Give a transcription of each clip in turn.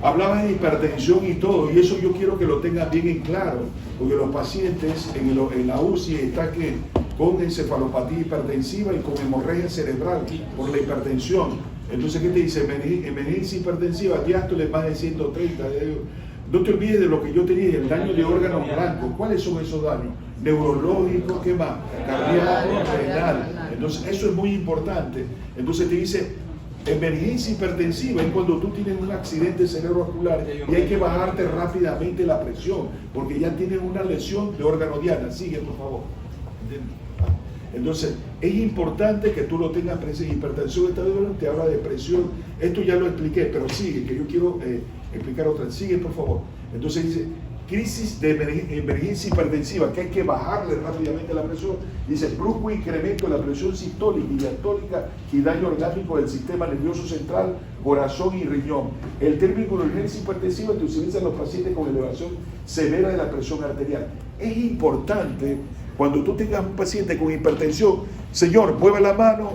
Hablaba de hipertensión y todo, y eso yo quiero que lo tengan bien en claro, porque los pacientes en la UCI están con encefalopatía hipertensiva y con hemorragia cerebral por la hipertensión. Entonces, ¿qué te dice? Emergencia hipertensiva, diástole más de 130. No te olvides de lo que yo te dije, el daño de órganos blancos. ¿Cuáles son esos daños? Neurológicos, ¿qué más? Cardíaco, renal. Entonces, eso es muy importante. Entonces te dice, emergencia hipertensiva es cuando tú tienes un accidente cerebrovascular y hay que bajarte rápidamente la presión, porque ya tienes una lesión de órgano diana. Sigue, por favor. Entonces, es importante que tú lo tengas presente. Hipertensión te habla de presión. Esto ya lo expliqué, pero sigue, que yo quiero explicar otra. Sigue, por favor. Entonces dice, crisis de emergencia hipertensiva, que hay que bajarle rápidamente la presión. Dice, brusco incremento de la presión sistólica y diastólica y daño orgánico del sistema nervioso central, corazón y riñón. El término de urgencia hipertensiva se utiliza en los pacientes con elevación severa de la presión arterial. Es importante, cuando tú tengas un paciente con hipertensión, señor, mueve la mano,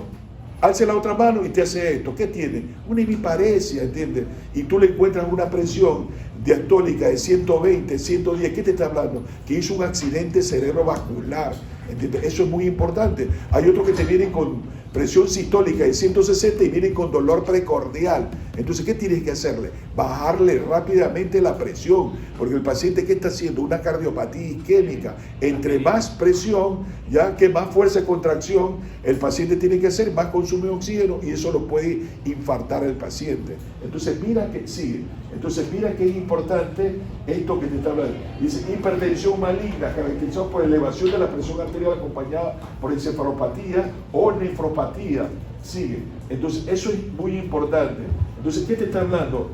alce la otra mano y te hace esto. ¿Qué tiene? Una hemiparesia, ¿entiendes? Y tú le encuentras una presión diastólica de 120, 110. ¿Qué te está hablando? Que hizo un accidente cerebrovascular, ¿entiendes? Eso es muy importante. Hay otros que te vienen con presión sistólica de 160 y vienen con dolor precordial. Entonces, ¿qué tienes que hacerle? Bajarle rápidamente la presión, porque el paciente, ¿qué está haciendo? Una cardiopatía isquémica. Entre más presión, ya que más fuerza de contracción, el paciente tiene que hacer, más consume oxígeno y eso lo puede infartar al paciente. Entonces, mira que sigue. Entonces, mira que es importante esto que te está hablando. Dice, hipertensión maligna, caracterizada por elevación de la presión arterial acompañada por encefalopatía o nefropatía. Sigue. Entonces, eso es muy importante. Entonces, ¿qué te está hablando?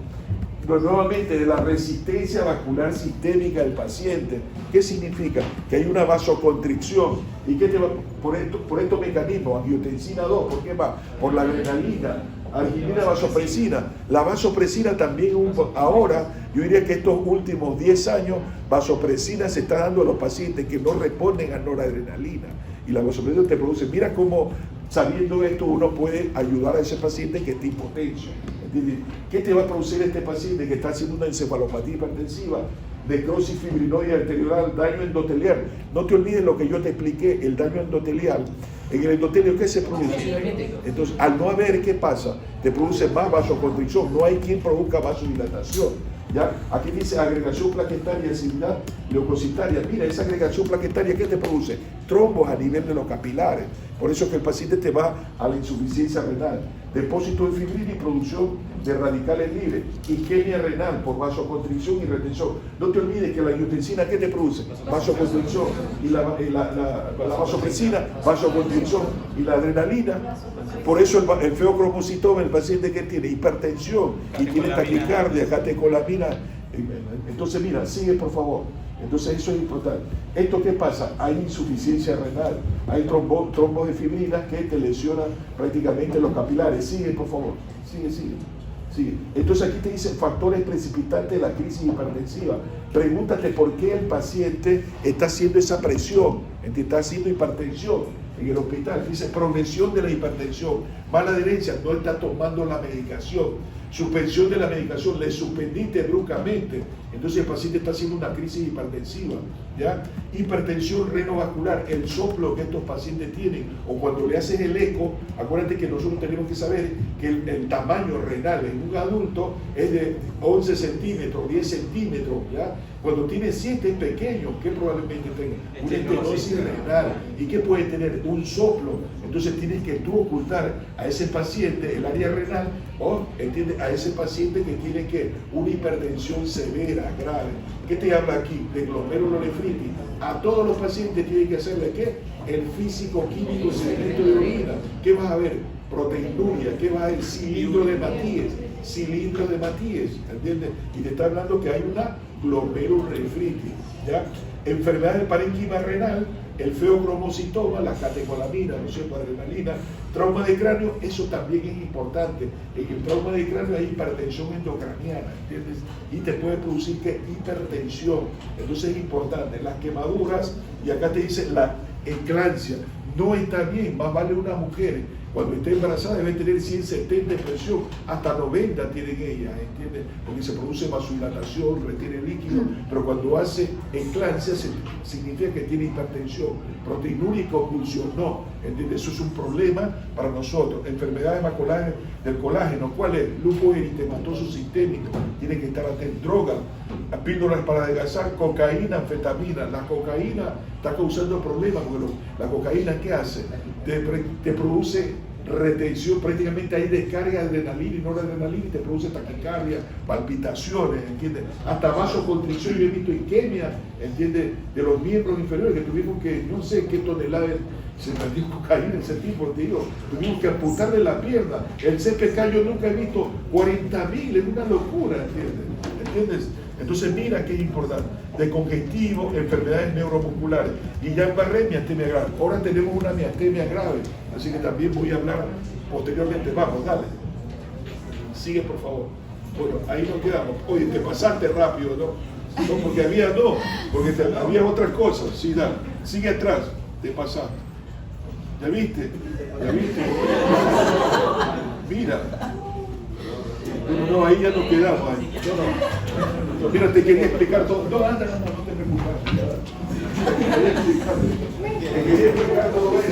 Pero nuevamente de la resistencia vascular sistémica del paciente. ¿Qué significa? Que hay una vasoconstricción. ¿Y qué te va? Por estos mecanismos, angiotensina 2, ¿por qué va? Por la adrenalina, arginina, vasopresina. La vasopresina también, ahora, yo diría que estos últimos 10 años, vasopresina se está dando a los pacientes que no responden a noradrenalina. Y la vasopresina te produce, mira cómo, sabiendo esto, uno puede ayudar a ese paciente que está hipotenso. ¿Entiendes? ¿Qué te va a producir este paciente que está haciendo una encefalopatía hipertensiva? Necrosis fibrinoide arterial, daño endotelial. No te olvides lo que yo te expliqué, el daño endotelial. En el endotelio, ¿qué se produce? Entonces, al no haber, ¿qué pasa? Te produce más vasoconstricción. No hay quien produzca vasodilatación. ¿Ya? Aquí dice agregación plaquetaria, acididad leucocitaria. Mira, esa agregación plaquetaria, ¿qué te produce? Trombos a nivel de los capilares. Por eso es que el paciente te va a la insuficiencia renal. Depósito de fibrina y producción de radicales libres. Isquemia renal por vasoconstricción y retención. No te olvides que la angiotensina, ¿qué te produce? Vasoconstricción. Y la vasopresina, vasoconstricción. Y la adrenalina. Por eso el feocromocitoma, el paciente que tiene hipertensión y tiene taquicardia, catecolamina. Entonces, mira, sigue por favor. Entonces, eso es importante. ¿Esto qué pasa? Hay insuficiencia renal, hay trombos de fibrina que te lesionan prácticamente los capilares. Sigue, por favor. Sigue. Entonces, aquí te dicen factores precipitantes de la crisis hipertensiva. Pregúntate por qué el paciente está haciendo esa presión, está haciendo hipertensión. En el hospital dice progresión de la hipertensión, mala adherencia, no está tomando la medicación, suspensión de la medicación, le suspendiste bruscamente, entonces el paciente está haciendo una crisis hipertensiva, ¿ya? Hipertensión renovascular, el soplo que estos pacientes tienen, o cuando le haces el eco, acuérdate que nosotros tenemos que saber que el tamaño renal en un adulto es de 11 centímetros, 10 centímetros, ¿ya? Cuando tiene 7 es pequeño, ¿qué probablemente tenga? Una estenosis renal. ¿Y qué puede tener? Un soplo. Entonces tienes que tú ocultar a ese paciente el área renal o ¿entiendes? A ese paciente que tiene una hipertensión severa, grave. ¿Qué te habla aquí? De glomerulonefritis. A todos los pacientes tienen que hacerle ¿qué? El físico-químico sedimento de orina. ¿Qué vas a ver? Proteinuria. ¿Qué vas a ver? Cilindro de Matías. ¿Entiendes? Y te está hablando que hay una glomerulonefritis, ¿ya? Enfermedad del parénquima renal, el feocromocitoma, la catecolamina, ¿no es cierto? Adrenalina, trauma de cráneo, eso también es importante. En el trauma de cráneo hay hipertensión endocraniana, ¿entiendes? Y te puede producir ¿qué? Hipertensión. Entonces es importante. Las quemaduras, y acá te dice la eclampsia, no está bien, más vale una mujer cuando esté embarazada debe tener 170 de presión, hasta 90 tienen ellas, ¿entiendes? Porque se produce vasodilatación, retiene líquido, pero cuando hace eclampsia significa que tiene hipertensión, proteinuria y convulsión. No, ¿entiendes? Eso es un problema para nosotros. Enfermedades del colágeno, ¿cuál es? Lupus eritematoso sistémico, tiene que estar atento. Droga, píldoras para adelgazar, cocaína, anfetamina. La cocaína está causando problemas, porque la cocaína, ¿qué hace? Te produce retención, prácticamente hay descarga de adrenalina y noradrenalina y te produce taquicardia, palpitaciones, ¿entiendes? Hasta vasoconstricción. Yo he visto isquemia, ¿entiendes? De los miembros inferiores que tuvimos que, no sé qué toneladas se metió cocaína ese tipo, te digo, tuvimos que amputarle la pierna. El CPK yo nunca he visto 40.000, es una locura, ¿entiendes? Entonces mira qué es importante, de congestivo, enfermedades neuromusculares, y ya embarré miastenia grave. Ahora tenemos una miastenia grave, así que también voy a hablar posteriormente. Vamos, dale, sigue por favor. Bueno, ahí nos quedamos. Oye, te pasaste rápido, ¿no? No, porque había había otras cosas. Sí, dale, sigue atrás, te pasaste. ¿Ya viste? ¿Ya viste? Mira. No, ahí ya nos quedamos. Ahí. No. Mira, te quería explicar todo. No, anda, no te preocupes. Te quería explicar todo eso.